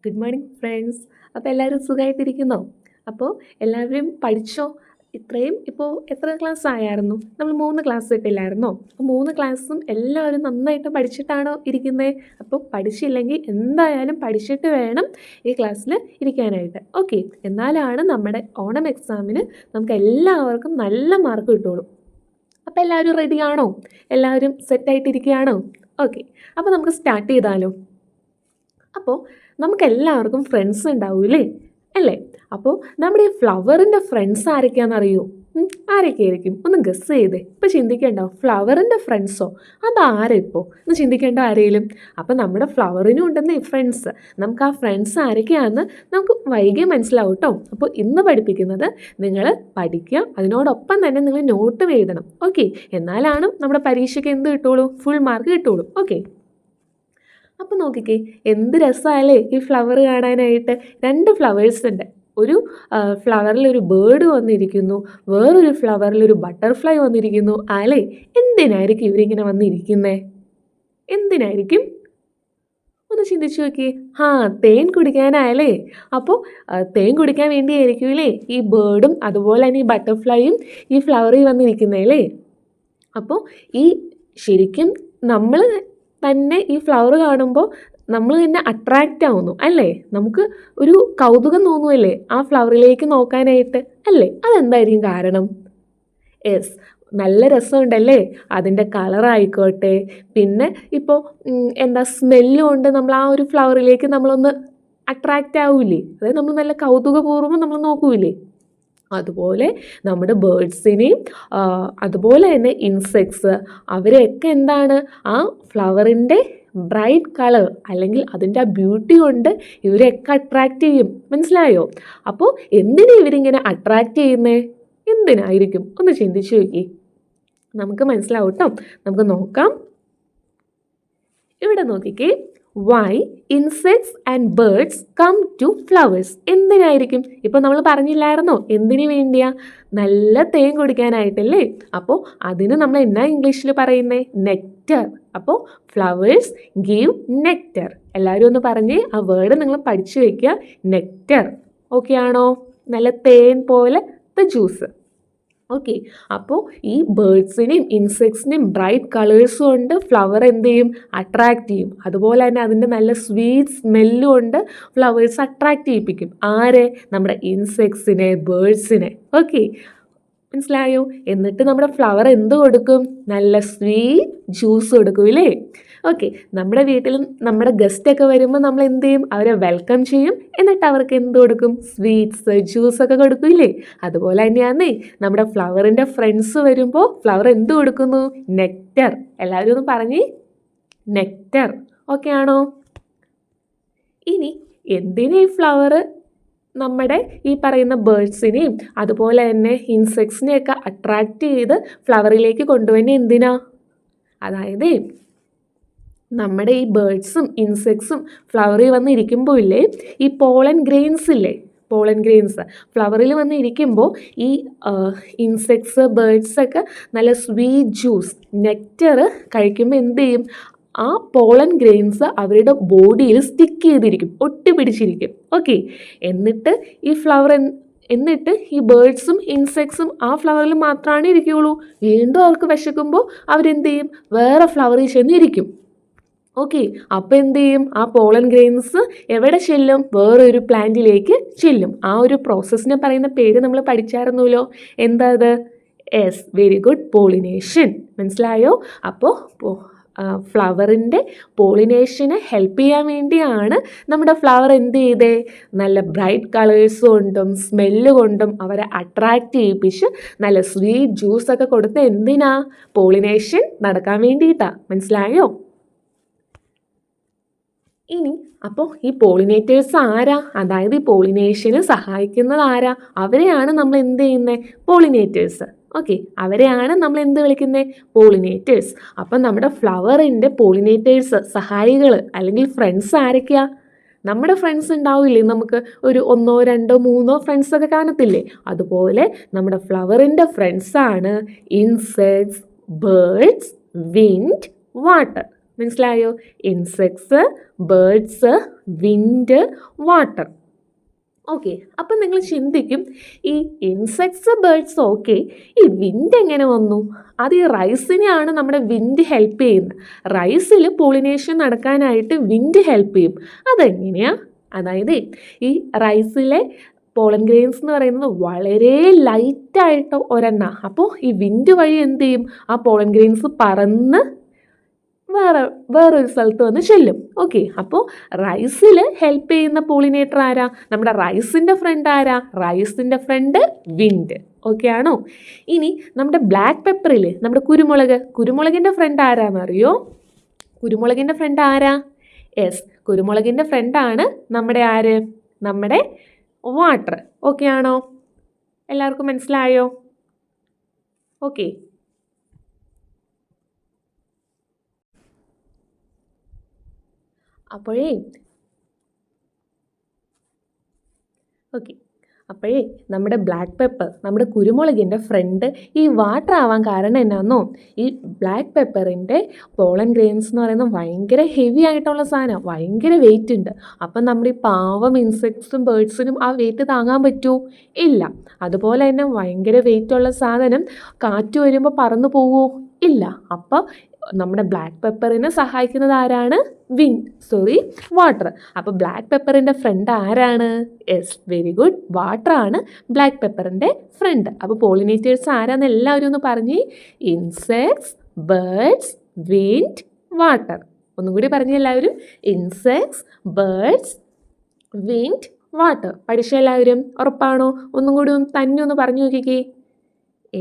Good morning friends. അപ്പോൾ എല്ലാവരും സുഖമായിട്ടിരിക്കുന്നോ? അപ്പോൾ എല്ലാവരും പഠിച്ചോ? ഇത്രയും ഇപ്പോൾ എത്ര ക്ലാസ് ആയായിരുന്നു? നമ്മൾ 3 ക്ലാസ് ഇട്ടില്ലായിരുന്നോ? അപ്പോൾ 3 ക്ലാസ്സും എല്ലാവരും നന്നായിട്ട് പഠിച്ചിട്ടാണോ ഇരിക്കുന്നത്? അപ്പോൾ പഠിച്ചില്ലെങ്കിൽ എന്തായാലും പഠിച്ചിട്ട് വേണം ഈ ക്ലാസ്സിൽ ഇരിക്കാനായിട്ട്. ഓക്കെ, എന്നാലാണ് നമ്മുടെ ഓണം എക്സാമിന് നമുക്ക് എല്ലാവർക്കും നല്ല മാർക്ക് കിട്ടുള്ളൂ. അപ്പോൾ എല്ലാവരും റെഡിയാണോ? എല്ലാവരും സെറ്റായിട്ടിരിക്കുകയാണോ? ഓക്കെ, അപ്പോൾ നമുക്ക് സ്റ്റാർട്ട് ചെയ്താലോ? അപ്പോൾ നമുക്കെല്ലാവർക്കും ഫ്രണ്ട്സ് ഉണ്ടാവൂലേ അല്ലേ? അപ്പോൾ നമ്മുടെ ഈ ഫ്ലവറിൻ്റെ ഫ്രണ്ട്സ് ആരൊക്കെയാണെന്നറിയോ? ആരൊക്കെയായിരിക്കും? ഒന്ന് ഗസ് ചെയ്തേ. ഇപ്പോൾ ചിന്തിക്കേണ്ടോ ഫ്ലവറിൻ്റെ ഫ്രണ്ട്സോ? അതാരാ ഇപ്പോൾ ഒന്ന് ചിന്തിക്കേണ്ട ആരെങ്കിലും? അപ്പോൾ നമ്മുടെ ഫ്ലവറിനും ഉണ്ടെന്നേ ഫ്രണ്ട്സ്. നമുക്ക് ആ ഫ്രണ്ട്സ് ആരൊക്കെയാണെന്ന് നമുക്ക് വൈകി മനസ്സിലാവും കേട്ടോ. അപ്പോൾ ഇന്ന് പഠിപ്പിക്കുന്നത് നിങ്ങൾ പഠിക്കുക, അതിനോടൊപ്പം തന്നെ നിങ്ങൾ നോട്ട് എഴുതണം. ഓക്കെ, എന്നാലാണ് നമ്മുടെ പരീക്ഷയ്ക്ക് എന്ത് കിട്ടുള്ളൂ? ഫുൾ മാർക്ക് കിട്ടുള്ളൂ. ഓക്കെ, അപ്പോൾ നോക്കിക്കേ, എന്ത് രസമല്ലേ ഈ ഫ്ലവർ കാണാനായിട്ട്. 2 ഫ്ലവേഴ്സ് ഉണ്ട്. ഒരു ഫ്ലവറിലൊരു ബേർഡ് വന്നിരിക്കുന്നു, വേറൊരു ഫ്ലവറിലൊരു ബട്ടർഫ്ലൈ വന്നിരിക്കുന്നു. അല്ലേ, എന്തിനായിരിക്കും ഇവരിങ്ങനെ വന്നിരിക്കുന്നത്? എന്തിനായിരിക്കും? ഒന്ന് ചിന്തിച്ചു നോക്കിയേ. തേൻ കുടിക്കാനായല്ലേ? അപ്പോൾ തേൻ കുടിക്കാൻ വേണ്ടിയായിരിക്കുമല്ലേ ഈ ബേർഡും അതുപോലെ തന്നെ ഈ ബട്ടർഫ്ലൈയും ഈ ഫ്ലവറിൽ വന്നിരിക്കുന്നതല്ലേ? അപ്പോൾ ഈ ശരിക്കും നമ്മൾ തന്നെ ഈ ഫ്ലവർ കാണുമ്പോൾ നമ്മൾ തന്നെ അട്രാക്റ്റ് ആവുന്നു അല്ലേ? നമുക്ക് ഒരു കൗതുകം തോന്നുമല്ലേ ആ ഫ്ലവറിലേക്ക് നോക്കാനായിട്ട് അല്ലേ? അതെന്തായിരിക്കും കാരണം? യെസ്, നല്ല രസമുണ്ടല്ലേ അതിൻ്റെ കളറായിക്കോട്ടെ, പിന്നെ ഇപ്പോൾ എന്താ സ്മെല്ലും കൊണ്ട് നമ്മൾ ആ ഒരു ഫ്ലവറിലേക്ക് നമ്മളൊന്ന് അട്രാക്റ്റ് ആവൂലേ? അതായത് നമ്മൾ നല്ല കൗതുകപൂർവ്വം നമ്മൾ നോക്കൂലേ? അതുപോലെ നമ്മുടെ ബേർഡ്സിനെയും അതുപോലെ തന്നെ ഇൻസെക്ട്സ് അവരെയൊക്കെ എന്താണ് ആ ഫ്ലവറിൻ്റെ ബ്രൈറ്റ് കളർ അല്ലെങ്കിൽ അതിൻ്റെ ആ ബ്യൂട്ടി കൊണ്ട് ഇവരെയൊക്കെ അട്രാക്റ്റ് ചെയ്യും. മനസ്സിലായോ? അപ്പോൾ എന്തിനാ ഇവരിങ്ങനെ അട്രാക്റ്റ് ചെയ്യുന്നേ? എന്തിനായിരിക്കും? ഒന്ന് ചിന്തിച്ചു നോക്കി, നമുക്ക് മനസ്സിലാവും കേട്ടോ. നമുക്ക് നോക്കാം. ഇവിടെ നോക്കിക്കേ, why insects and birds come to flowers. എന്തിനായിരിക്കും? ഇപ്പോൾ നമ്മൾ പറഞ്ഞില്ലായിരുന്നോ എന്തിനു വേണ്ടിയാ? നല്ല തേൻ കുടിക്കാനായിട്ടല്ലേ? അപ്പോൾ അതിന് നമ്മൾ എന്നാ ഇംഗ്ലീഷിൽ പറയുന്നത്? നെക്ടർ. അപ്പോൾ ഫ്ലവേഴ്സ് ഗീവ് നെക്ടർ. എല്ലാവരും ഒന്ന് പറഞ്ഞേ, ആ വേർഡ് നിങ്ങൾ പഠിച്ചു വയ്ക്കുക. നെക്ടർ. ഓക്കെ ആണോ? നല്ല തേൻ പോലത്തെ ജ്യൂസ്. ഓക്കെ, അപ്പോൾ ഈ ബേർഡ്സിനെയും ഇൻസെക്ട്സിനെയും ബ്രൈറ്റ് കളേഴ്സ് കൊണ്ട് ഫ്ലവർ എന്ത് ചെയ്യും? അട്രാക്റ്റ് ചെയ്യും. അതുപോലെ തന്നെ അതിൻ്റെ നല്ല സ്വീറ്റ് സ്മെല്ല് കൊണ്ട് ഫ്ലവേഴ്സ് അട്രാക്റ്റ് ചെയ്യിപ്പിക്കും. ആരെ? നമ്മുടെ ഇൻസെക്ട്സിനെ, ബേർഡ്സിനെ. ഓക്കെ, മനസ്സിലായോ? എന്നിട്ട് നമ്മുടെ ഫ്ലവർ എന്ത് കൊടുക്കും? നല്ല സ്വീറ്റ് ജ്യൂസ് കൊടുക്കും ഇല്ലേ? ഓക്കെ, നമ്മുടെ വീട്ടിൽ നമ്മുടെ ഗസ്റ്റൊക്കെ വരുമ്പോൾ നമ്മൾ എന്ത് ചെയ്യും? അവരെ വെൽക്കം ചെയ്യും. എന്നിട്ട് അവർക്ക് എന്ത് കൊടുക്കും? സ്വീറ്റ്സ്, ജ്യൂസൊക്കെ കൊടുക്കില്ലേ? അതുപോലെ തന്നെയാന്നേ നമ്മുടെ ഫ്ലവറിൻ്റെ ഫ്രണ്ട്സ് വരുമ്പോൾ ഫ്ലവർ എന്ത് കൊടുക്കുന്നു? നെക്ടർ. എല്ലാവരും ഒന്ന് പറഞ്ഞേ, നെക്ടർ. ഓക്കെ ആണോ? ഇനി എന്തിനാ ഈ ഫ്ലവർ നമ്മുടെ ഈ പറയുന്ന ബേർഡ്സിനെയും അതുപോലെ തന്നെ ഇൻസെക്ട്സിനെയൊക്കെ അട്രാക്റ്റ് ചെയ്ത് ഫ്ലവറിലേക്ക് കൊണ്ടുവരുന്നത് എന്തിനാ? അതായത് നമ്മുടെ ഈ ബേർഡ്സും ഇൻസെക്ട്സും ഫ്ലവറിൽ വന്നിരിക്കുമ്പോൾ ഇല്ലേ, ഈ പോളൻ ഗ്രെയിൻസ് ഇല്ലേ, പോളൻ ഗ്രെയിൻസ് ഫ്ലവറിൽ വന്നിരിക്കുമ്പോൾ ഈ ഇൻസെക്ട്സ്, ബേർഡ്സൊക്കെ നല്ല സ്വീറ്റ് ജ്യൂസ്, നെക്ടർ കഴിക്കുമ്പോൾ എന്ത് ചെയ്യും? ആ പോളൻ ഗ്രെയിൻസ് അവരുടെ ബോഡിയിൽ സ്റ്റിക്ക് ചെയ്തിരിക്കും, ഒട്ടിപ്പിടിച്ചിരിക്കും. ഓക്കെ, എന്നിട്ട് ഈ ഫ്ലവർ എന്നിട്ട് ഈ ബേർഡ്സും ഇൻസെക്ട്സും ആ ഫ്ലവറിൽ മാത്രമാണ് ഇരിക്കുകയുള്ളൂ. വീണ്ടും അവർക്ക് വിശക്കുമ്പോൾ അവരെന്ത് ചെയ്യും? വേറെ ഫ്ലവറിൽ ചെന്നിരിക്കും. ഓക്കെ, അപ്പോൾ എന്ത് ചെയ്യും? ആ പോളൻ ഗ്രെയിൻസ് എവിടെ ചെല്ലും? വേറൊരു പ്ലാന്റിലേക്ക് ചെല്ലും. ആ ഒരു പ്രോസസ്സിനെ പറയുന്ന പേര് നമ്മൾ പഠിച്ചായിരുന്നല്ലോ. എന്താ അത്? Yes, very good, pollination. മനസ്സിലായോ? അപ്പോൾ ഫ്ലവറിൻ്റെ പോളിനേഷനെ ഹെൽപ്പ് ചെയ്യാൻ വേണ്ടിയാണ് നമ്മുടെ ഫ്ലവർ എന്ത് ചെയ്തേ? നല്ല ബ്രൈറ്റ് കളേഴ്സ് കൊണ്ടും സ്മെല്ല് കൊണ്ടും അവരെ അട്രാക്റ്റ് ചെയ്യിപ്പിച്ച് നല്ല സ്വീറ്റ് ജ്യൂസൊക്കെ കൊടുത്ത് എന്തിനാ? പോളിനേഷൻ നടക്കാൻ വേണ്ടിയിട്ടാണ്. മനസ്സിലായോ? ഇനി അപ്പോൾ ഈ പോളിനേറ്റേഴ്സ് ആരാ? അതായത് ഈ പോളിനേഷന് സഹായിക്കുന്നത് ആരാ? അവരെയാണ് നമ്മൾ എന്ത് ചെയ്യുന്നത്? പോളിനേറ്റേഴ്സ്. ഓക്കെ, അവരെയാണ് നമ്മൾ എന്ത് വിളിക്കുന്നത്? പോളിനേറ്റേഴ്സ്. അപ്പം നമ്മുടെ ഫ്ലവറിൻ്റെ പോളിനേറ്റേഴ്സ്, സഹായികൾ അല്ലെങ്കിൽ ഫ്രണ്ട്സ് ആരൊക്കെയാ? നമ്മുടെ ഫ്രണ്ട്സ് ഉണ്ടാവില്ലേ? നമുക്ക് ഒരു 1, 2, 3 ഫ്രണ്ട്സൊക്കെ കാണത്തില്ലേ? അതുപോലെ നമ്മുടെ ഫ്ലവറിൻ്റെ ഫ്രണ്ട്സാണ് ഇൻസെക്ട്സ്, ബേർഡ്സ്, വിൻഡ്, വാട്ടർ. മനസ്സിലായോ? Insects, birds, wind, water. Okay, അപ്പം നിങ്ങൾ ചിന്തിക്കും ഈ ഇൻസെക്ട്സ്, ബേർഡ്സ് ഓക്കെ, ഈ വിൻഡ് എങ്ങനെ വന്നു? അത് ഈ റൈസിനെയാണ് നമ്മുടെ വിൻഡ് ഹെൽപ്പ് ചെയ്യുന്നത്. റൈസിൽ പോളിനേഷൻ നടക്കാനായിട്ട് വിൻഡ് ഹെൽപ്പ് ചെയ്യും. അതെങ്ങനെയാ? അതായത് ഈ റൈസിലെ പോളൻ ഗ്രെയിൻസ് എന്ന് പറയുന്നത് വളരെ ലൈറ്റായിട്ട് ഒരെണ്ണ. അപ്പോൾ ഈ വിൻഡ് വഴി എന്ത് ചെയ്യും? ആ പോളൻ ഗ്രെയിൻസ് പറന്ന് വേറൊരു സ്ഥലത്ത് വന്ന് ചെല്ലും. ഓക്കെ, അപ്പോൾ റൈസിൽ ഹെൽപ്പ് ചെയ്യുന്ന പോളിനേറ്റർ ആരാ? നമ്മുടെ റൈസിൻ്റെ ഫ്രണ്ട് ആരാ? റൈസിൻ്റെ ഫ്രണ്ട് വിൻഡ്. ഓക്കെ ആണോ? ഇനി നമ്മുടെ ബ്ലാക്ക് പെപ്പറിൽ നമ്മുടെ കുരുമുളകിൻ്റെ ഫ്രണ്ട് ആരാന്നറിയോ? കുരുമുളകിൻ്റെ ഫ്രണ്ട് ആരാ? യെസ്, കുരുമുളകിൻ്റെ ഫ്രണ്ടാണ് നമ്മുടെ ആര്? നമ്മുടെ വാട്ടർ. ഓക്കെ ആണോ? എല്ലാവർക്കും മനസ്സിലായോ? ഓക്കെ, അപ്പോഴേ നമ്മുടെ ബ്ലാക്ക് പെപ്പർ, നമ്മുടെ കുരുമുളകിൻ്റെ ഫ്രണ്ട് ഈ വാട്ടർ ആവാൻ കാരണം എന്നാന്നോ? ഈ ബ്ലാക്ക് പെപ്പറിൻ്റെ പോളൻ ഗ്രെയിൻസ് എന്ന് പറയുന്നത് ഭയങ്കര ഹെവി ആയിട്ടുള്ള സാധനമാണ്, ഭയങ്കര വെയിറ്റ് ഉണ്ട്. അപ്പം നമ്മുടെ ഈ പാവം ഇൻസെക്ട്സും ബേർഡ്സിനും ആ വെയിറ്റ് താങ്ങാൻ പറ്റുമോ? ഇല്ല. അതുപോലെ തന്നെ ഭയങ്കര വെയിറ്റുള്ള സാധനം കാറ്റ് വരുമ്പോൾ പറന്നു പോവുമോ? ഇല്ല. അപ്പോൾ നമ്മുടെ ബ്ലാക്ക് പെപ്പറിനെ സഹായിക്കുന്നത് ആരാണ്? വാട്ടർ. അപ്പോൾ ബ്ലാക്ക് പെപ്പറിൻ്റെ ഫ്രണ്ട് ആരാണ്? യെസ്, വെരി ഗുഡ്, വാട്ടർ ആണ് ബ്ലാക്ക് പെപ്പറിൻ്റെ ഫ്രണ്ട്. അപ്പോൾ പോളിനേറ്റേഴ്സ് ആരാന്ന് എല്ലാവരും ഒന്ന് പറഞ്ഞേ. Insects, birds, wind, water. ഒന്നും കൂടി പറഞ്ഞേ എല്ലാവരും. Insects, birds, wind, water. പഠിച്ച എല്ലാവരും? ഉറപ്പാണോ? ഒന്നും കൂടി തന്നെ ഒന്ന് പറഞ്ഞു നോക്കിക്കേ.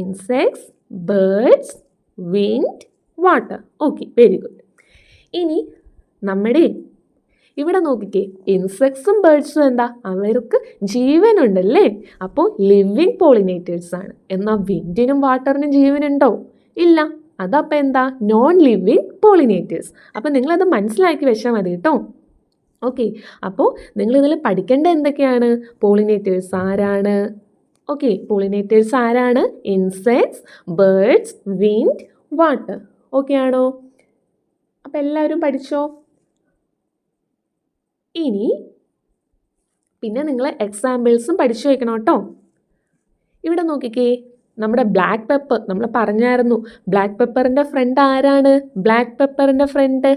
Insects, birds, wind, water. Okay, very good. ഇനി നമ്മുടെ ഇവിടെ നോക്കിക്കേ, ഇൻസെക്ട്സും ബേർഡ്സും എന്താ? അവർക്ക് ജീവനുണ്ടല്ലേ? അപ്പോൾ ലിവിങ് പോളിനേറ്റേഴ്സ് ആണ്. എന്നാൽ വിൻഡിനും വാട്ടറിനും ജീവനുണ്ടോ? ഇല്ല. അതപ്പോൾ എന്താ? Non living pollinators. അപ്പോൾ നിങ്ങളത് മനസ്സിലാക്കി വെച്ചാൽ മതി കേട്ടോ. ഓക്കെ, അപ്പോൾ നിങ്ങളിതിൽ പഠിക്കേണ്ട എന്തൊക്കെയാണ്? പോളിനേറ്റേഴ്സ് ആരാണ്? ഓക്കെ, പോളിനേറ്റേഴ്സ് ആരാണ്? Insects, birds, wind, water. Okay ആണോ? അപ്പോൾ എല്ലാവരും പഠിച്ചോ? ഇനി പിന്നെ നിങ്ങൾ എക്സാമ്പിൾസും പഠിച്ചു വയ്ക്കണം കേട്ടോ. ഇവിടെ നോക്കിക്കേ, നമ്മുടെ ബ്ലാക്ക് പെപ്പർ നമ്മൾ പറഞ്ഞായിരുന്നു. ബ്ലാക്ക് പെപ്പറിൻ്റെ ഫ്രണ്ട് ആരാണ്? ബ്ലാക്ക് പെപ്പറിൻ്റെ friend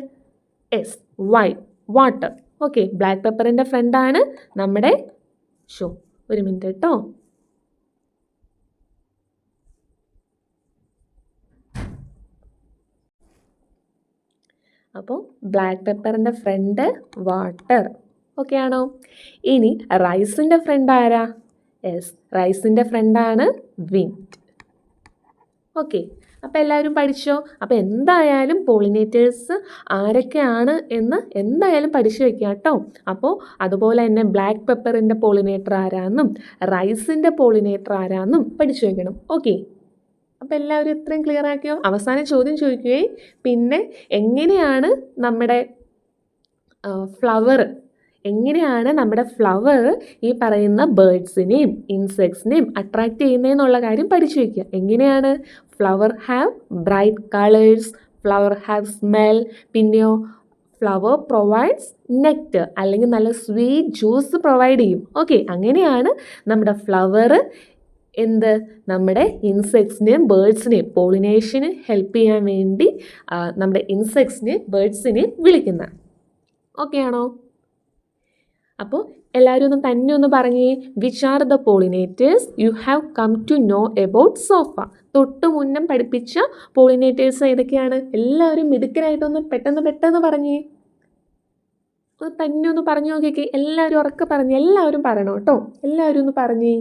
yes, water. Okay, black പെപ്പറിൻ്റെ ഫ്രണ്ടാണ് നമ്മുടെ ഒരു മിനിറ്റ് കേട്ടോ. അപ്പോൾ ബ്ലാക്ക് പെപ്പറിൻ്റെ ഫ്രണ്ട് വാട്ടർ. ഓക്കെ ആണോ? ഇനി റൈസിൻ്റെ ഫ്രണ്ട് ആരാ? യെസ്, റൈസിൻ്റെ ഫ്രണ്ടാണ് വിൻഡ്. ഓക്കെ, അപ്പോൾ എല്ലാവരും പഠിച്ചോ? അപ്പോൾ എന്തായാലും പോളിനേറ്റേഴ്സ് ആരൊക്കെയാണ് എന്ന് എന്തായാലും പഠിച്ചു വയ്ക്കുക കേട്ടോ. അപ്പോൾ അതുപോലെ തന്നെ ബ്ലാക്ക് പെപ്പറിൻ്റെ പോളിനേറ്റർ ആരാന്നും റൈസിൻ്റെ പോളിനേറ്റർ ആരാന്നും പഠിച്ചു വയ്ക്കണം. ഓക്കെ, അപ്പോൾ എല്ലാവരും ഇത്രയും ക്ലിയർ ആക്കിയോ? അവസാനം ചോദ്യം ചോദിക്കുകയും പിന്നെ എങ്ങനെയാണ് നമ്മുടെ ഫ്ലവർ ഈ പറയുന്ന ബേർഡ്സിനെയും ഇൻസെക്ട്സിനെയും അട്രാക്റ്റ് ചെയ്യുന്നതെന്നുള്ള കാര്യം പഠിച്ചു വയ്ക്കുക. എങ്ങനെയാണ്? Flower have bright colours, flower have smell, പിന്നെയോ ഫ്ലവർ പ്രൊവൈഡ്സ് നെക്ടർ, അല്ലെങ്കിൽ നല്ല സ്വീറ്റ് ജ്യൂസ് പ്രൊവൈഡ് ചെയ്യും. ഓക്കെ, അങ്ങനെയാണ് നമ്മുടെ ഫ്ലവർ നമ്മുടെ ഇൻസെക്ട്സിനെയും ബേർഡ്സിനെയും പോളിനേഷന് ഹെൽപ്പ് ചെയ്യാൻ വേണ്ടി നമ്മുടെ ഇൻസെക്ട്സിനെയും ബേർഡ്സിനെയും വിളിക്കുന്നത്. ഓക്കെ ആണോ? അപ്പോൾ എല്ലാവരും തന്നെ ഒന്ന് പറഞ്ഞേ. Which are the pollinators you have come to know about so far? തൊട്ട് മുന്നേ പഠിപ്പിച്ച പോളിനേറ്റേഴ്സ് ഏതൊക്കെയാണ്? എല്ലാവരും മിടുക്കനായിട്ടൊന്ന് പെട്ടെന്ന് പറഞ്ഞേ. തന്നെ ഒന്ന് പറഞ്ഞു നോക്കിക്കേ. എല്ലാവരും ഉറക്കെ പറഞ്ഞേ. എല്ലാവരും പറയണം കേട്ടോ. എല്ലാവരും ഒന്ന് പറഞ്ഞേ.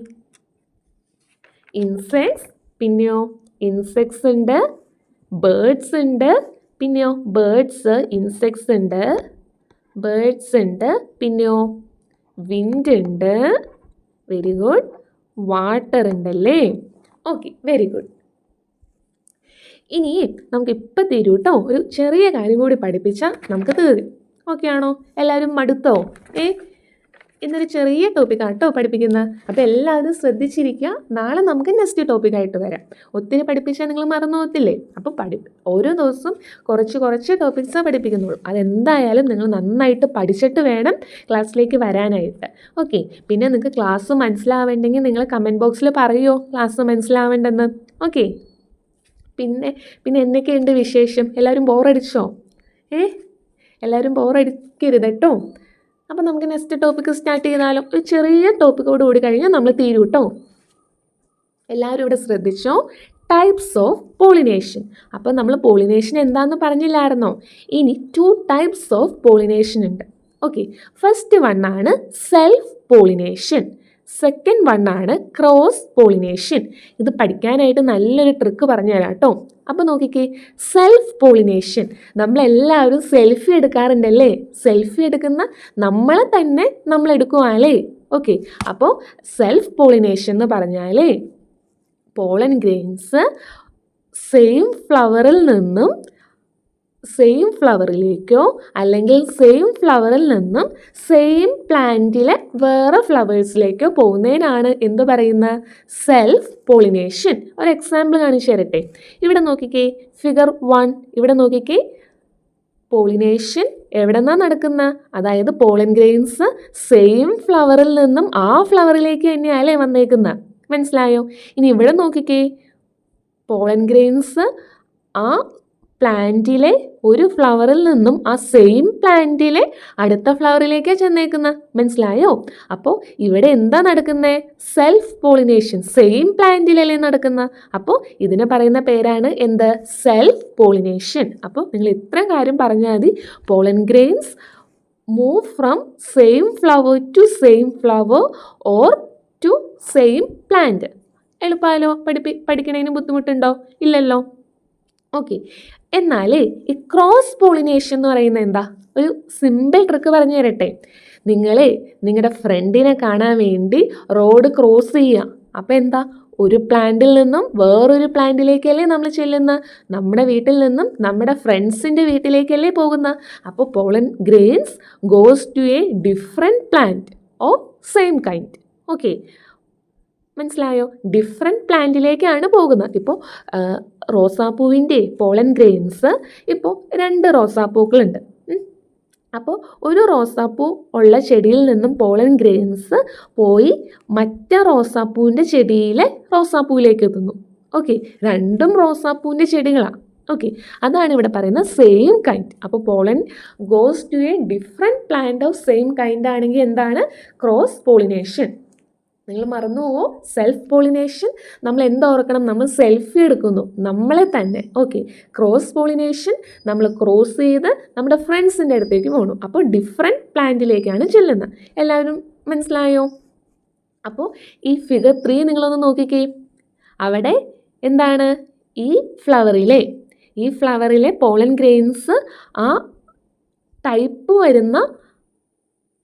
ഇൻസെക്ട്സ്, പിന്നെയോ ഇൻസെക്ട്സ് ഉണ്ട്, ബേർഡ്സ് ഉണ്ട്, പിന്നെയോ ബേർഡ്സ്, ഇൻസെക്ട്സ് ഉണ്ട്, ബേർഡ്സ് ഉണ്ട്, പിന്നെയോ വിൻഡ് ഉണ്ട്. Very good. വാട്ടർ ഉണ്ടല്ലേ? Okay, very good. ഇനി നമുക്ക് ഇപ്പം തരൂ കേട്ടോ. ഒരു ചെറിയ കാര്യം കൂടി പഠിപ്പിച്ചാൽ നമുക്ക് തീരും. ഓക്കെ ആണോ? എല്ലാവരും മടുത്തോ? ഇന്നൊരു ചെറിയ ടോപ്പിക്കാണ് കേട്ടോ പഠിപ്പിക്കുന്നത്. അപ്പോൾ എല്ലാവരും ശ്രദ്ധിച്ചിരിക്കുക. നാളെ നമുക്ക് നെക്സ്റ്റ് ടോപ്പിക്കായിട്ട് വരാം. ഒത്തിരി പഠിപ്പിച്ചാൽ നിങ്ങൾ മറന്നു പോകത്തില്ലേ? അപ്പോൾ ഓരോ ദിവസവും കുറച്ച് ടോപ്പിക്സാണ് പഠിപ്പിക്കുന്നുള്ളൂ. അതെന്തായാലും നിങ്ങൾ നന്നായിട്ട് പഠിച്ചിട്ട് വേണം ക്ലാസ്സിലേക്ക് വരാനായിട്ട്. ഓക്കെ, പിന്നെ നിങ്ങൾക്ക് ക്ലാസ് മനസ്സിലാവേണ്ടെങ്കിൽ നിങ്ങൾ കമൻറ്റ് ബോക്സിൽ പറയുമോ ക്ലാസ് മനസ്സിലാവേണ്ടെന്ന്. ഓക്കെ, പിന്നെ എന്തൊക്കെയുണ്ട് വിശേഷം? എല്ലാവരും ബോറടിച്ചോ? എല്ലാവരും ബോറടിക്കരുത് കേട്ടോ. അപ്പോൾ നമുക്ക് നെക്സ്റ്റ് ടോപ്പിക്ക് സ്റ്റാർട്ട് ചെയ്താലും ഒരു ചെറിയ ടോപ്പിക്കോട് കൂടി കഴിഞ്ഞാൽ നമ്മൾ തീരും കേട്ടോ. എല്ലാവരും ഇവിടെ ശ്രദ്ധിച്ചോ. Types of pollination. അപ്പോൾ നമ്മൾ പോളിനേഷൻ എന്താണെന്ന് പറഞ്ഞില്ലായിരുന്നോ? ഇനി 2 ടൈപ്സ് ഓഫ് പോളിനേഷൻ ഉണ്ട്. ഓക്കെ, ഫസ്റ്റ് വണ്ണാണ് സെൽഫ് പോളിനേഷൻ, സെക്കൻഡ് വണ്ണാണ് ക്രോസ് പോളിനേഷൻ. ഇത് പഠിക്കാനായിട്ട് നല്ലൊരു ട്രിക്ക് പറഞ്ഞു തരാം കേട്ടോ. അപ്പോൾ നോക്കിക്കേ, സെൽഫ് പോളിനേഷൻ നമ്മളെല്ലാവരും സെൽഫി എടുക്കാറുണ്ടല്ലേ? സെൽഫി എടുക്കുന്ന നമ്മളെ തന്നെ നമ്മൾ എടുക്കുവാണല്ലേ? ഓക്കെ, അപ്പോൾ സെൽഫ് പോളിനേഷൻ എന്ന് പറഞ്ഞാലേ പോളൻ ഗ്രെയിൻസ് സെയിം ഫ്ലവറിൽ നിന്നും സെയിം ഫ്ലവറിലേക്കോ അല്ലെങ്കിൽ സെയിം ഫ്ലവറിൽ നിന്നും സെയിം പ്ലാന്റിലെ വേറെ ഫ്ലവേഴ്സിലേക്കോ പോകുന്നതിനാണ് എന്ത് പറയുന്നത്? Self pollination. ഒരു എക്സാമ്പിൾ കാണിച്ചു തരട്ടെ. ഇവിടെ നോക്കിക്കേ, ഫിഗർ 1. ഇവിടെ നോക്കിക്കേ, പോളിനേഷൻ എവിടെ നിന്നാണ് നടക്കുന്നത്? അതായത് പോളൻ ഗ്രെയിൻസ് സെയിം ഫ്ലവറിൽ നിന്നും ആ ഫ്ലവറിലേക്ക് തന്നെയല്ലേ വന്നേക്കുന്നത്. മനസ്സിലായോ? ഇനി ഇവിടെ നോക്കിക്കേ, പോളൻ ഗ്രെയിൻസ് ആ പ്ലാന്റിലെ ഒരു ഫ്ലവറിൽ നിന്നും ആ സെയിം പ്ലാന്റിലെ അടുത്ത ഫ്ലവറിലേക്ക് ചെന്നേക്കുന്നത്. മനസ്സിലായോ? അപ്പോൾ ഇവിടെ എന്താ നടക്കുന്നത്? Self pollination. സെയിം പ്ലാന്റിലല്ലേ നടക്കുന്നത്. അപ്പോൾ ഇതിനെ പറയുന്ന പേരാണ് എന്ത്? Self pollination. അപ്പോൾ നിങ്ങൾ ഇത്ര കാര്യം പറഞ്ഞാൽ മതി. Pollen grains move from same flower to same flower or to same plant. എളുപ്പമായാലോ? പഠിക്കണതിന് ബുദ്ധിമുട്ടുണ്ടോ? ഇല്ലല്ലോ. ഓക്കെ, എന്നാലേ ഈ ക്രോസ് പോളിനേഷൻ എന്ന് പറയുന്നത് എന്താ? ഒരു സിമ്പിൾ ട്രിക്ക് പറഞ്ഞു തരട്ടെ. നിങ്ങളുടെ ഫ്രണ്ടിനെ കാണാൻ വേണ്ടി റോഡ് ക്രോസ് ചെയ്യുക. അപ്പോൾ എന്താ? ഒരു പ്ലാന്റിൽ നിന്നും വേറൊരു പ്ലാന്റിലേക്കല്ലേ നമ്മൾ ചെല്ലുന്നത്? നമ്മുടെ വീട്ടിൽ നിന്നും നമ്മുടെ ഫ്രണ്ട്സിൻ്റെ വീട്ടിലേക്കല്ലേ പോകുന്നത്? അപ്പോൾ pollen grains goes to a different plant of same kind. Okay, മനസ്സിലായോ? ഡിഫറെൻറ്റ് പ്ലാന്റിലേക്കാണ് പോകുന്നത്. ഇപ്പോൾ റോസാപ്പൂവിൻ്റെ പോളൻ ഗ്രെയിൻസ് ഇപ്പോൾ 2 റോസാപ്പൂക്കളുണ്ട്. അപ്പോൾ ഒരു റോസാപ്പൂ ഉള്ള ചെടിയിൽ നിന്നും പോളൻ ഗ്രെയിൻസ് പോയി മറ്റേ റോസാപ്പൂവിൻ്റെ ചെടിയിലെ റോസാപ്പൂവിലേക്ക് എത്തുന്നു. ഓക്കെ, 2ഉം റോസാപ്പൂവിൻ്റെ ചെടികളാണ്. ഓക്കെ, അതാണ് ഇവിടെ പറയുന്നത് സെയിം കൈൻഡ്. അപ്പോൾ pollen goes to a different plant of same kind ആണെങ്കിൽ എന്താണ്? Cross pollination. നിങ്ങൾ മറന്നു പോവോ? സെൽഫ് പോളിനേഷൻ നമ്മൾ ഓർക്കണം? നമ്മൾ സെൽഫി എടുക്കുന്നു, നമ്മളെ തന്നെ. ഓക്കെ, ക്രോസ് പോളിനേഷൻ നമ്മൾ ക്രോസ് ചെയ്ത് നമ്മുടെ ഫ്രണ്ട്സിൻ്റെ അടുത്തേക്ക് പോകണം. അപ്പോൾ ഡിഫറെൻറ്റ് പ്ലാന്റിലേക്കാണ് ചെല്ലുന്നത്. എല്ലാവരും മനസ്സിലായോ? അപ്പോൾ ഈ ഫിഗർ 3 നിങ്ങളൊന്ന് നോക്കിക്കേ. അവിടെ എന്താണ്? ഈ ഫ്ലവറിലെ പോളൻ ഗ്രെയിൻസ് ആ ടൈപ്പ് വരുന്ന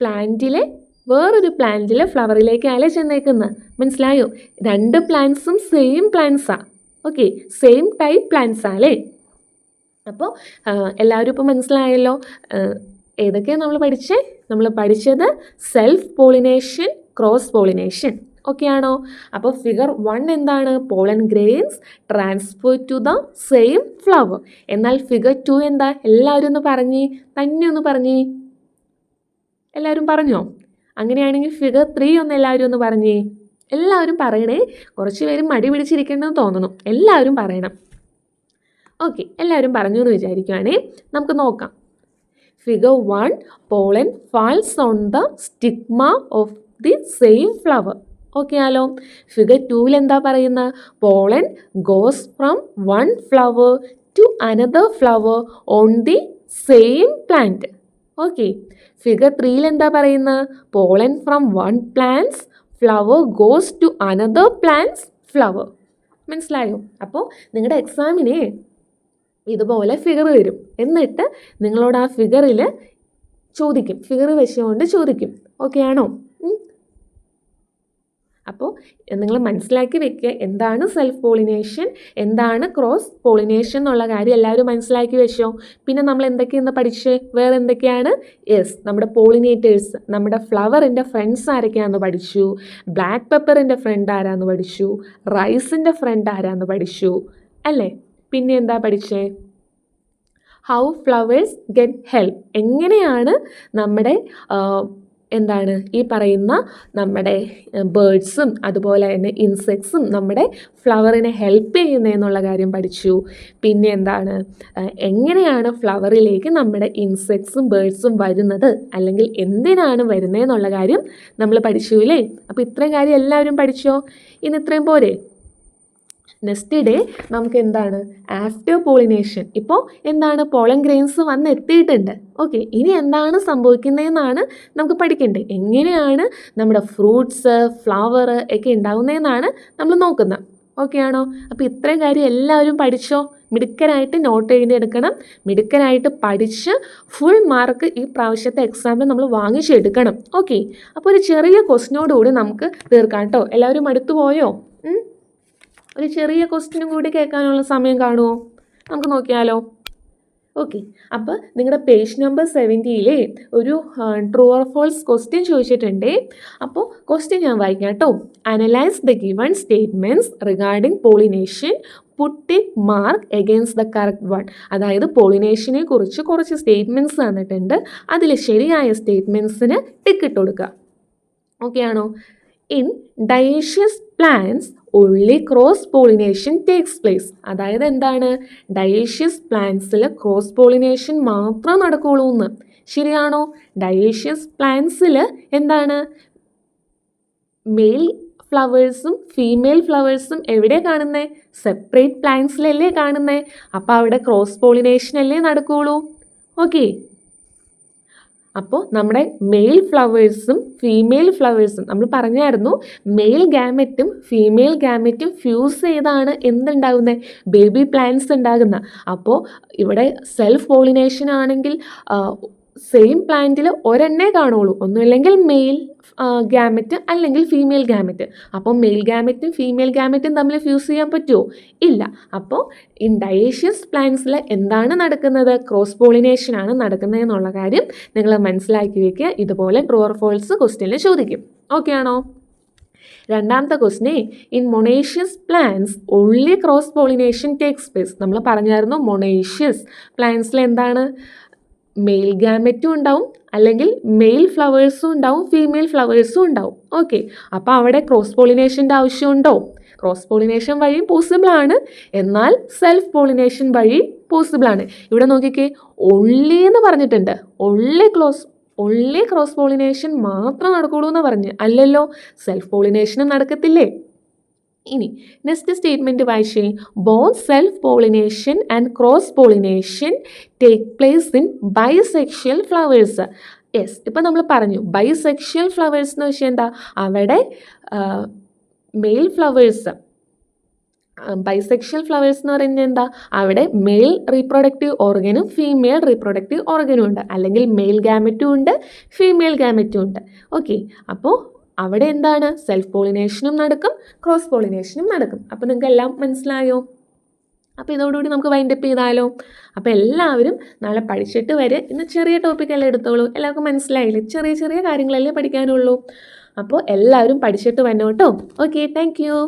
പ്ലാന്റിലെ വേറൊരു പ്ലാന്റിലെ ഫ്ലവറിലേക്കല്ലേ ചെന്നേക്കുന്നത്. മനസ്സിലായോ? 2 പ്ലാന്റ്സും സെയിം പ്ലാന്റ്സാണ്. ഓക്കെ, സെയിം ടൈപ്പ് പ്ലാന്റ്സാണ് അല്ലേ? അപ്പോൾ എല്ലാവരും ഇപ്പോൾ മനസ്സിലായല്ലോ ഏതൊക്കെയാണ് നമ്മൾ പഠിച്ചത് self pollination, cross pollination. Okay ആണോ? അപ്പോൾ ഫിഗർ 1 എന്താണ്? Pollen grains transfer to the same flower. എന്നാൽ ഫിഗർ 2 എന്താ? എല്ലാവരും ഒന്ന് പറഞ്ഞേ. എല്ലാവരും പറഞ്ഞോ? അങ്ങനെയാണെങ്കിൽ ഫിഗർ 3 ഒന്ന് എല്ലാവരും ഒന്ന് പറഞ്ഞേ. എല്ലാവരും പറയണേ. കുറച്ച് പേര് മടി പിടിച്ചിരിക്കണമെന്ന് തോന്നുന്നു. എല്ലാവരും പറയണം. ഓക്കെ, എല്ലാവരും പറഞ്ഞു എന്ന് വിചാരിക്കുകയാണേ. നമുക്ക് നോക്കാം. Figure 1, pollen falls on the stigma of the same flower. Okay ആലോ? ഫിഗർ 2 എന്താ പറയുന്നത്? Pollen goes from 1 flower to another flower on the same plant. Okay, figure 3 എന്താ പറയുന്നത്? Pollen from 1 plants flower goes to another plants flower. മനസ്സിലായോ? അപ്പോൾ നിങ്ങളുടെ എക്സാമിന് ഇതുപോലെ ഫിഗർ വരും. എന്നിട്ട് നിങ്ങളോട് ആ ഫിഗറിൽ ചോദിക്കും, ഫിഗർ വെച്ചുകൊണ്ട് ചോദിക്കും. ഓക്കെ ആണോ? അപ്പോൾ നിങ്ങൾ മനസ്സിലാക്കി വെക്കുക എന്താണ് സെൽഫ് പോളിനേഷൻ, എന്താണ് ക്രോസ് പോളിനേഷൻ എന്നുള്ള കാര്യം എല്ലാവരും മനസ്സിലാക്കി വെച്ചോ. പിന്നെ നമ്മൾ എന്തൊക്കെയെന്ന് പഠിച്ച് വേറെ എന്തൊക്കെയാണ്? യെസ്, നമ്മുടെ പോളിനേറ്റേഴ്സ്, നമ്മുടെ ഫ്ലവറിൻ്റെ ഫ്രണ്ട്സ് ആരൊക്കെയാണെന്ന് പഠിച്ചു, ബ്ലാക്ക് പെപ്പറിൻ്റെ ഫ്രണ്ട് ആരാന്ന് പഠിച്ചു, റൈസിൻ്റെ ഫ്രണ്ട് ആരാന്ന് പഠിച്ചു അല്ലേ. പിന്നെ എന്താ പഠിച്ചേ? ഹൗ ഫ്ലവേഴ്സ് ഗെറ്റ് ഹെൽപ്പ്, എങ്ങനെയാണ് നമ്മുടെ എന്താണ് ഈ പറയുന്ന നമ്മുടെ ബേർഡ്സും അതുപോലെ തന്നെ ഇൻസെക്ട്സും നമ്മുടെ ഫ്ലവറിനെ ഹെൽപ്പ് ചെയ്യുന്നതെന്നുള്ള കാര്യം പഠിച്ചു. പിന്നെ എന്താണ് എങ്ങനെയാണ് ഫ്ലവറിലേക്ക് നമ്മുടെ ഇൻസെക്ട്സും ബേർഡ്സും വരുന്നത്, അല്ലെങ്കിൽ എന്തിനാണ് വരുന്നതെന്നുള്ള കാര്യം നമ്മൾ പഠിച്ചു അല്ലേ. അപ്പോൾ ഇത്രയും കാര്യം എല്ലാവരും പഠിച്ചോ? ഇന്ന് ഇത്രയും പോരെ? നെക്സ്റ്റ് ഡേ നമുക്ക് എന്താണ് ആഫ്റ്റർ പോളിനേഷൻ. ഇപ്പോൾ എന്താണ് പോളൻ ഗ്രെയിൻസ് വന്ന് എത്തിയിട്ടുണ്ട്. ഓക്കെ, ഇനി എന്താണ് സംഭവിക്കുന്നതെന്നാണ് നമുക്ക് പഠിക്കേണ്ടത്. എങ്ങനെയാണ് നമ്മുടെ ഫ്രൂട്ട്സ് ഫ്ലവർ ഒക്കെ ഉണ്ടാകുന്നതെന്നാണ് നമ്മൾ നോക്കുന്നത്. ഓക്കെ ആണോ? അപ്പോൾ ഇത്രയും കാര്യം എല്ലാവരും പഠിച്ചോ? മിടുക്കരായിട്ട് നോട്ട് എഴുതിയെടുക്കണം. മിടുക്കരായിട്ട് പഠിച്ച് ഫുൾ മാർക്ക് ഈ പ്രാവശ്യത്തെ എക്സാമിൽ നമ്മൾ വാങ്ങിച്ചെടുക്കണം. ഓക്കെ, അപ്പോൾ ഒരു ചെറിയ ക്വസ്റ്റിനോടുകൂടി നമുക്ക് തീർക്കാം കേട്ടോ. എല്ലാവരും മടുത്തു പോയോ? ഒരു ചെറിയ ക്വസ്റ്റ്യനും കൂടി കേൾക്കാനുള്ള സമയം കാണുമോ? നമുക്ക് നോക്കിയാലോ. ഓക്കെ, അപ്പോൾ നിങ്ങളുടെ പേജ് നമ്പർ 70 ഒരു ട്രൂ ഓർ ഫോൾസ് ക്വസ്റ്റ്യൻ ചോദിച്ചിട്ടുണ്ട്. അപ്പോൾ ക്വസ്റ്റ്യൻ ഞാൻ വായിക്കാം കേട്ടോ. Analyse the given statements regarding pollination, put a mark against the correct one. അതായത് പോളിനേഷനെ കുറിച്ച് കുറച്ച് സ്റ്റേറ്റ്മെൻറ്റ്സ് തന്നിട്ടുണ്ട്. അതിൽ ശരിയായ സ്റ്റേറ്റ്മെൻറ്റ്സിന് ടിക്ക് ഇട്ട് കൊടുക്കുക. ഓക്കെ ആണോ? In dioecious plants only cross pollination takes place. അതായത് എന്താണ്? ഡയേഷ്യസ് പ്ലാന്റ്സിൽ ക്രോസ് പോളിനേഷൻ മാത്രം നടക്കുകയുള്ളൂ എന്ന്. ശരിയാണോ? ഡയേഷ്യസ് പ്ലാന്റ്സിൽ എന്താണ് മെയിൽ ഫ്ലവേഴ്സും ഫീമെയിൽ ഫ്ലവേഴ്സും എവിടെ കാണുന്നത്? സെപ്പറേറ്റ് പ്ലാന്റ്സിലല്ലേ കാണുന്നത്. അപ്പോൾ അവിടെ ക്രോസ് പോളിനേഷൻ അല്ലേ നടക്കുകയുള്ളൂ. ഓക്കെ, അപ്പോൾ നമ്മുടെ മെയിൽ ഫ്ലവേഴ്സും ഫീമെയിൽ ഫ്ലവേഴ്സും നമ്മൾ പറഞ്ഞായിരുന്നു, മെയിൽ ഗാമെറ്റും ഫീമെയിൽ ഗാമെറ്റും ഫ്യൂസ് ചെയ്താണ് എന്തുണ്ടാകുന്നത്? ബേബി പ്ലാന്റ്സ് ഉണ്ടാകുന്നത്. അപ്പോൾ ഇവിടെ സെൽഫ് പോളിനേഷൻ ആണെങ്കിൽ സെയിം പ്ലാന്റിൽ ഒരെണ്ണേ കാണുള്ളൂ, ഒന്നുമില്ലെങ്കിൽ മെയിൽ ഗാമെറ്റ് അല്ലെങ്കിൽ ഫീമെയിൽ ഗാമെറ്റ്. അപ്പോൾ മെയിൽ ഗാമെറ്റും ഫീമെയിൽ ഗാമെറ്റും തമ്മിൽ ഫ്യൂസ് ചെയ്യാൻ പറ്റുമോ? ഇല്ല. അപ്പോൾ ഇൻ ഡയേഷ്യസ് പ്ലാന്റ്സിൽ എന്താണ് നടക്കുന്നത്? ക്രോസ് പോളിനേഷൻ ആണ് നടക്കുന്നത് എന്നുള്ള കാര്യം നിങ്ങൾ മനസ്സിലാക്കി വയ്ക്കുക. ഇതുപോലെ ട്രൂ ഓർ ഫോൾസ് ക്വസ്റ്റ്യനിൽ ചോദിക്കും. ഓക്കെ ആണോ? രണ്ടാമത്തെ question, in monoecious plants only cross pollination takes place. നമ്മൾ പറഞ്ഞായിരുന്നു മൊണേഷ്യസ് പ്ലാന്റ്സിൽ എന്താണ് മെയിൽ ഗാമെറ്റും ഉണ്ടാവും, അല്ലെങ്കിൽ മെയിൽ ഫ്ലവേഴ്സും ഉണ്ടാവും, ഫീമെയിൽ ഫ്ലവേഴ്സും ഉണ്ടാവും. ഓക്കെ, അപ്പോൾ അവിടെ ക്രോസ് പോളിനേഷൻ്റെ ആവശ്യമുണ്ടോ? ക്രോസ് പോളിനേഷൻ വഴി പോസിബിളാണ്, എന്നാൽ സെൽഫ് പോളിനേഷൻ വഴി പോസിബിളാണ്. ഇവിടെ നോക്കിക്കേ, ഒൺലി എന്ന് പറഞ്ഞിട്ടുണ്ട്. ഒൺലി ക്രോസ് പോളിനേഷൻ മാത്രം നടക്കുള്ളൂ എന്ന് പറഞ്ഞ്. അല്ലല്ലോ, സെൽഫ് പോളിനേഷനും നടക്കത്തില്ലേ? ഇനി നെക്സ്റ്റ് സ്റ്റേറ്റ്മെൻറ്റ് വായിച്ചേ. Both self pollination and cross pollination take place in bisexual flowers. Yes, ഇപ്പം നമ്മൾ പറഞ്ഞു ബൈസെക്ഷൽ ഫ്ലവേഴ്സ് എന്ന് വെച്ചാൽ എന്താ? അവിടെ മെയിൽ ഫ്ലവേഴ്സ്, ബൈസെക്ഷൽ ഫ്ലവേഴ്സ് എന്ന് പറയുന്നത് എന്താ? അവിടെ മെയിൽ റീപ്രൊഡക്റ്റീവ് ഓർഗനും ഫീമെയിൽ റീപ്രൊഡക്റ്റീവ് ഓർഗനും ഉണ്ട്, അല്ലെങ്കിൽ മെയിൽ ഗാമെറ്റും ഉണ്ട് ഫീമെയിൽ ഗാമെറ്റും ഉണ്ട്. ഓക്കെ, അപ്പോൾ അവിടെ എന്താണ്? സെൽഫ് പോളിനേഷനും നടക്കും ക്രോസ് പോളിനേഷനും നടക്കും. അപ്പോൾ നിങ്ങൾക്ക് എല്ലാം മനസ്സിലായോ? അപ്പോൾ ഇതോടുകൂടി നമുക്ക് വൈൻഡപ്പ് ചെയ്താലോ? അപ്പോൾ എല്ലാവരും നാളെ പഠിച്ചിട്ട് വരെ. ഇന്ന് ചെറിയ ടോപ്പിക്കെല്ലാം എടുത്തോളൂ. എല്ലാവർക്കും മനസ്സിലായില്ലേ? ചെറിയ ചെറിയ കാര്യങ്ങളല്ലേ പഠിക്കാനുള്ളൂ. അപ്പോൾ എല്ലാവരും പഠിച്ചിട്ട് വന്നോട്ടോ. Okay, thank you.